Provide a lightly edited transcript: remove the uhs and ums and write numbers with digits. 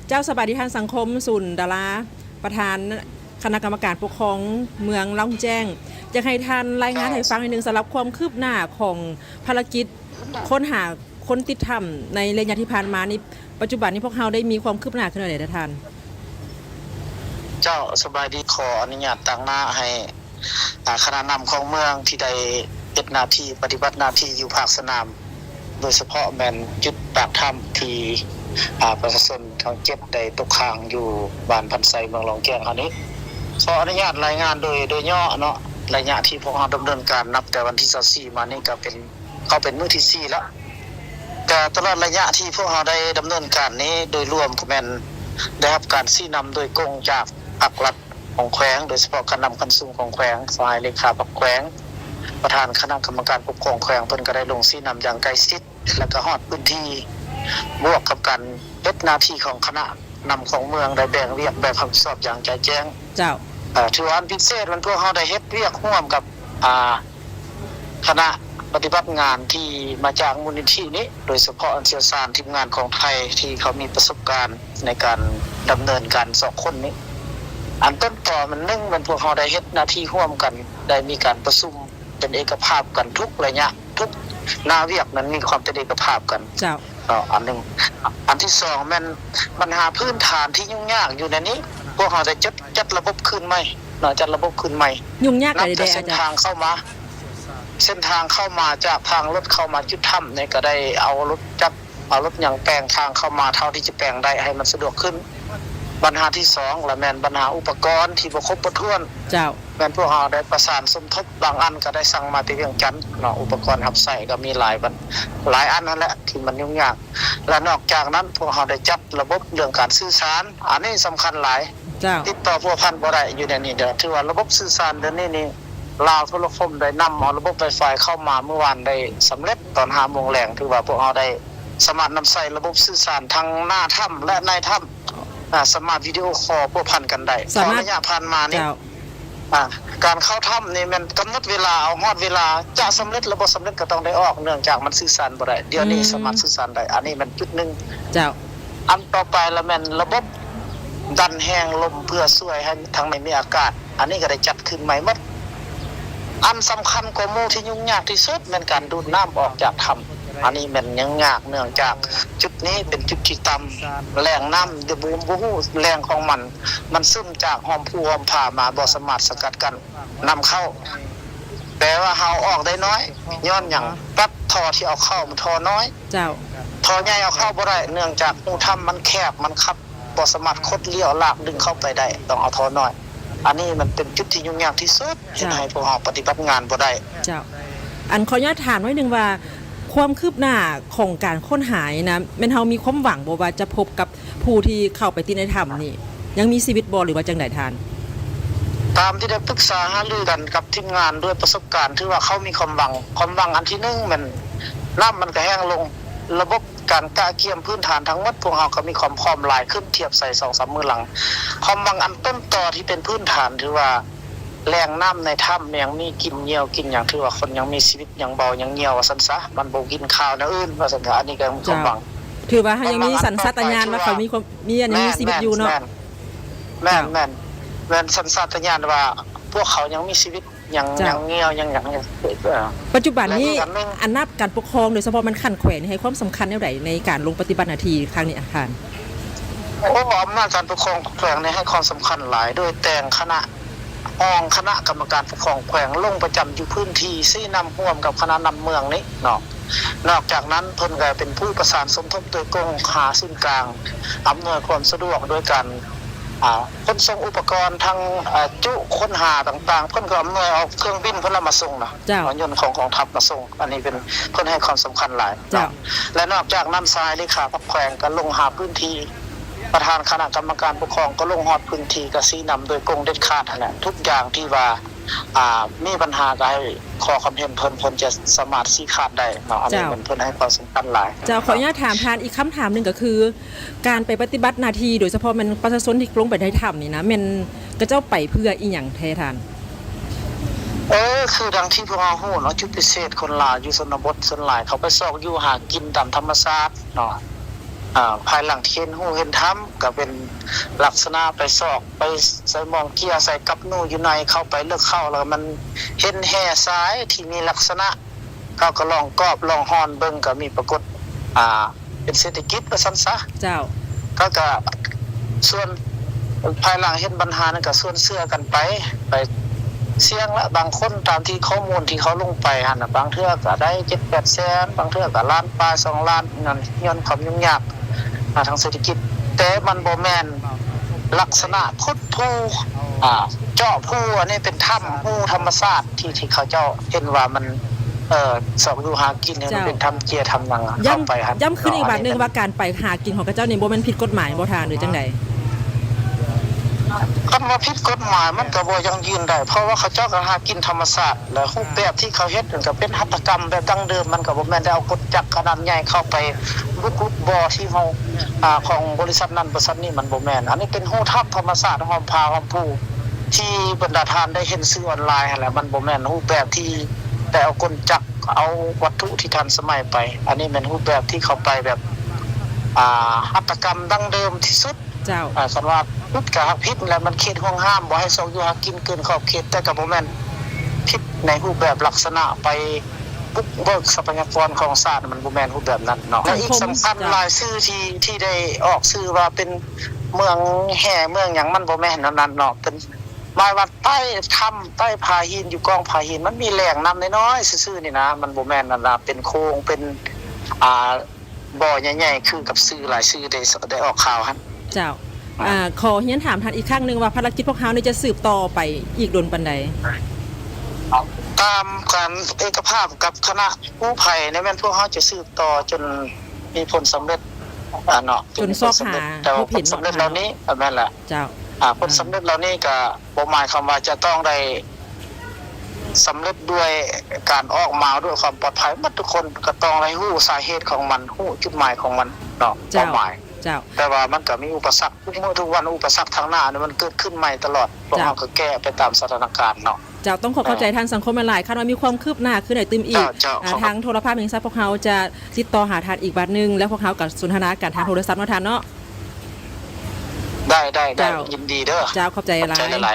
เจ้าสบายดีทางสังคมสุนดาราประธานคณะกรรมการปกครองเมืองล่องแจ้งจะให้ท่านรายงานให้ฟังนิดนึงสำหรับความคืบหน้าของภารกิจค้นหาคนติดถ้ำในระยะที่ผ่านมานี่ปัจจุบันนี้พวกเราได้มีความคืบหน้าขึ้นไหนได้ท่านเจ้าสบายดีขออนุญาตตั้งหน้าให้คณะนำของเมืองที่ได้เฮ็ดหน้าที่ปฏิบัติหน้าที่อยู่ภาคสนามโดยเฉพาะแม่นจุดปากถ้ำที่ประชาชนทั้ง7ได้ตกค้างอยู่บ้านพันไซเมืองหลองแก้งเฮานี้ขออนุญาตรายงานโดยย่อเนาะระยะที่พวกเราดำเนินการนับแต่วันที่24มานี่ก็เป็นมื้อที่4แล้วแต่ตลอดระยะที่พวกเราได้ดำเนินการนี้โดยรวมก็แม่นได้รับการชี้นำโดยกงจากภาครัฐของแขวงโดยเฉพาะการนำคันสูงของแขวงฝ่ายเลขาปแขวงประธานคณะกรรมการปกครองแขวงเพิ่นก็ได้ลงชี้นำอย่างใกล้ชิดและก็ฮอดพื้นที่บวกกับการเฮ็ดหน้าที่ของคณะนำของเมืองได้แบ่งเรียกแบ่งรับผิดชอบอย่างแจ่แจ้งเจ้าถือว่าพิเศษมันพวกเราได้เฮ็ดเรียกร่วมกับคณะปฏิบัติงานที่มาจากมูลนิธินี้โดยเฉพาะอันเชี่ยวชาญทีมงานของไทยที่เขามีประสบการณ์ในการดำเนินการ2คนนี้อันต้นต่อมันมันพวกเราได้เฮ็ดหน้าที่ร่วมกันได้มีการประชุมเป็นเอกภาพกันทุกระยะทุกหน้าเวียกนั้นมีความเป็นเอกภาพกันเจ้าอันนึงอันที่2มันปัญหาพื้นฐานที่ยุ่งยากอยู่ในนี้พวกเราได้จัดระบบคืนใหม่จัดระบบคืนใหม่ยุ่งยากอะไรได้เส้นทางเข้ามาจากทางรถเข้ามาจุดถ้ำเนี่ยก็ได้เอารถอย่างแปลงทางเข้ามาเท่าที่จะแปลงได้ให้มันสะดวกขึ้นปัญหาที่2ละแม่นปัญหาอุปกรณ์ที่บ่ครบบ่ถ้วนเจ้าแม่นพวกเราได้ประสานสมทบบางอันก็ได้สั่งมาที่เวียงจันทน์เนาะอุปกรณ์รับใช้ก็มีหลายอันนั่นแหละที่มันยุ่งยากและนอกจากนั้นพวกเราได้จัดระบบเรื่องการสื่อสารอันนี้สำคัญหลายเจ้าติดต่อพัวพันบ่ได้อยู่ในนี้เด้อถือว่าระบบสื่อสารเดี๋ยวนี้นี่ลาวโทรคมได้นำเอาระบบ Wi-Fi เข้ามาเมื่อวานได้สำเร็จตอน 5:00 นแลงถือว่าพวกเราได้สามารถนำใช้ระบบสื่อสารทั้งหน้าถ้ำและในถ้ำสามารถวิดีโอคอลพัวพันกันได้ระยะผ่านมานี่การเข้าถ้ำนี่มันกำหนดเวลาเอาฮอดเวลาจะสำเร็จหรือบ่สำเร็จก็ต้องได้ออกเนื่องจากมันสื่อสารบ่ได้เดี๋ยวนี้สามารถสื่อสารได้อันนี้มันจุดนึงเจ้าอันต่อไปละแม่นระบบดันแห้งลมเพื่อช่วยให้ทางไม่มีอากาศอันนี้ก็ได้จัดขึ้นใหม่หมดอันสำคัญกว่าหมู่ที่ยุ่งยากที่สุดเป็นการดูดน้ำออกจากถ้ำอันนี้มันยังยากเนื่องจากจุดนี้เป็นจุดที่ต่ำแหล่งน้ำเดบูมบ่ฮู้แหล่งของมันซึมจากหอมผู้หอมผ่ามาบ่สามารถสกัดกันนำเข้าแต่ว่าเฮาออกได้น้อยย้อนหยังตัดท่อที่เอาเข้ามันท่อน้อยเจ้าท่อใหญ่เอาเข้าบ่ได้เนื่องจากหูถ้ำมันแคบมันคับบ่สามารถคดเลี้ยวลากดึงเข้าไปได้ต้องเอาท่อน้อยอันนี้มันเป็นจุดที่ยุ่งยากที่สุดที่ให้พวกเราปฏิบัติงานบ่ได้เจ้าอันขออนุญาตถามนิดนึงว่าความคืบหน้าของการค้นหานะแม่นเฮามีความหวังบ่ว่าจะพบกับผู้ที่เข้าไปที่ในถ้ำนี่ยังมีชีวิตบ่หรือว่าจังได๋ท่านตามที่ได้ปรึกษาหารือกันกับทีมงานด้วยประสบการณ์ที่ว่าเขามีความหวังอันที่1มันน้ำมันก็แห้งลงระบบการกะเกียมพื้นฐานทั้งหมดพวกเราก็มีความพร้อมหลายขึ้นเทียบใส่ 2-3 มื้อหลังความหวังอันต้นต่อที่เป็นพื้นฐานถือว่าแหล่งน้ำในถ้ำยังมีกินเหยี่ยวกินอย่างถือว่าคนยังมีชีวิตยังเบายังเหยี่ยวว่าซั่นซะมันบ่กินข้าวนะอื่นว่าซั่นอันนี้ก็ความหวังถือว่ายังมีสัญชาตญาณว่าเขามีความยังมีชีวิตอยู่เนาะแม่นสัญชาตญาณว่าพวกเขายังมีชีวิตยังเหยี่ยวยังปัจจุบันนี้อำนาจการปกครองโดยเฉพาะมันขั้นแขวงให้ความสำคัญแนวใดในการลงปฏิบัติหน้าที่ครั้งนี้อาคารอำนาจการปกครองแขวงนี้ให้ความสำคัญหลายโดยแต่งคณะกรรมการปกครองแขวงลงประจำอยู่พื้นที่ซี่นำร่วมกับคณะนำเมืองนี้เนาะนอกจากนั้นเพิ่นก็เป็นผู้ประสานสมทบโดยกงหาศูนย์กลางอำนวยความสะดวกโดยการขนส่งอุปกรณ์ทางจุค้นหาต่างๆเพิ่นก็อำนวยเอาเครื่องบินเพิ่นมาส่งนะยนต์ของกองทัพมาส่งอันนี้เป็นเพิ่นให้ความสำคัญหลายและนอกจากนั้นทรายเลขาพักแขวงก็ลงหาพื้นที่ประธานคณะกรรมการปกครองก็ลงฮอดพื้นที่ก็ชี้นำโดยกงเด็ดขาดนั่นแหละทุกอย่างที่ว่ามีปัญหาก็ให้ขอความเห็นเพิ่นจะสามารถชี้ขาดได้เนาะอันนี้เพิ่นให้ความสำคัญหลายเจ้าขออนุญาตถามทานอีกคำถามนึงก็คือการไปปฏิบัติหน้าที่โดยเฉพาะมันประชาชนที่ลงไปในถ้ำนี่นะแม่นก็เจ้าไปเพื่ออีหยังแท้ท่านคือดังที่พวกเราฮู้เนาะจุดพิเศษคนลาวอยู่ชนบทส่วนหลายเขาไปซอกอยู่หากินตามธรรมชาติเนาะ ภายหลังที่เห็นหูเห็นทำก็เป็นลักษณะไปซอกไปใส่หมองเกียร์ใส่กับหนูอยู่ในเข้าไปเลือกเข้าแล้วมันเห็นแห่ซ้ายที่มีลักษณะเขาก็ลองกอบลองฮอนเบิ่งก็มีปรากฏเป็นเศรษฐกิจว่าซั่นซะ เจ้า ก็ส่วนภายหลังเห็นปัญหานั้นก็ส่วนเสื้อกันไปเสี่ยงละบางคนตามที่ข้อมูลที่เขาลงไปหั่นน่ะบางเทื่อก็ได้ 7-8 แสนบางเทื่อก็ล้านปลาย2ล้านนั่นย้อนความยุ่งยากทางเศรษฐกิจแต่มันบ่แม่นลักษณะพุทธภูเจาะภูอันนี้เป็นถ้ำภูธรรมชาติที่เขาเจ้าเห็นว่ามันสอบดูหากินเนี่ยมันเป็นถ้ำเจียถ้ำหยังเข้าไปหั่นย้ำขึ้นอีกบาทนึงว่าการไปหากินของกระเจ้านี่บ่แม่นผิดกฎหมายบ่ทานหรือจังได๋คันว่าผิดกฎหมายมันก็บ่ยังยืนได้เพราะว่าเขาเจ้าก็หากินธรรมชาติและรูปแบบที่เขาเฮ็ดนั่นก็เป็นหัตถกรรมแบบดั้งเดิมมันก็บ่แม่นได้เอากฎจักรขนาดใหญ่เข้าไปรุกบ่อที่เฮาของบริษัทนั้นบริษัทนี้มันบ่แม่นอันนี้เป็นรูถ้ำธรรมชาติหอมพาหอมผู้ที่บรรดาทานได้เห็นสื่อออนไลน์หั่นแหละมันบ่แม่นรูปแบบที่แต่เอากลจักรเอาวัตถุที่ทันสมัยไปอันนี้เป็นรูปแบบที่เขาไปแบบหัตถกรรมดั้งเดิมที่สุดเจ้าคันว่าพิษกับพิษแล้วมันเขตห่วงห้ามบ่ให้ซอกอยู่หากินเกินขอบเขตแต่ก็บ่แม่นพิษในรูปแบบลักษณะไปบุกเบิกทรัพยากรของชาติมันบ่แม่นรูปแบบนั้นเนาะและอีกสำคัญหลายชื่อที่ได้ออกชื่อว่าเป็นเมืองแห่เมืองหยังมันบ่แม่นนั้นเนาะเป็นหมายว่าใต้ถ้ำใต้ผาหินอยู่กองผาหินมันมีแหล่งน้ำน้อยๆซื่อๆนี่นะมันบ่แม่นนั่นล่ะเป็นโคงเป็นบ่อใหญ่ๆคือกับชื่อหลายชื่อได้ออกข่าวหั่นเจ้าขอเฮียนถามท่านอีกครั้งนึงว่าภารกิจพวกเฮานี่จะสืบต่อไปอีกโดนปานใดตามการเอกภาพกับคณะกู้ภัยในแม่นพวกเฮาจะสืบต่อจนมีผลสำเร็จเนาะจนซอกหาแต่ผลสำเร็จเหล่านี้แม่นแหละเจ้าผลสำเร็จเหล่านี้ก็บ่หมายความว่าจะต้องได้สำเร็จด้วยการออกมาด้วยความปลอดภัยหมดทุกคนก็ต้องได้รู้สาเหตุของมันรู้จุดหมายของมันเนาะเป้าหมายแต่ว่ามันก็มีอุปสรรคทุกวันอุปสรรคทางหน้านี่มันเกิดขึ้นใหม่ตลอดพวกเราก็แก้ไปตามสถานการณ์เนาะเจ้าต้องขอเข้าใจทางสังคมหลายคาดว่ามีความคืบหน้าขึ้นหน่อยตึมอีกทางโทรภาพแห่งชาติพวกเขาจะติดต่อหาทานอีกบัดนึงแล้วพวกเขากับสนทนาการทางโทรศัพท์มาทานเนาะได้ยินดีเด้อเจ้าเข้าใจหลาย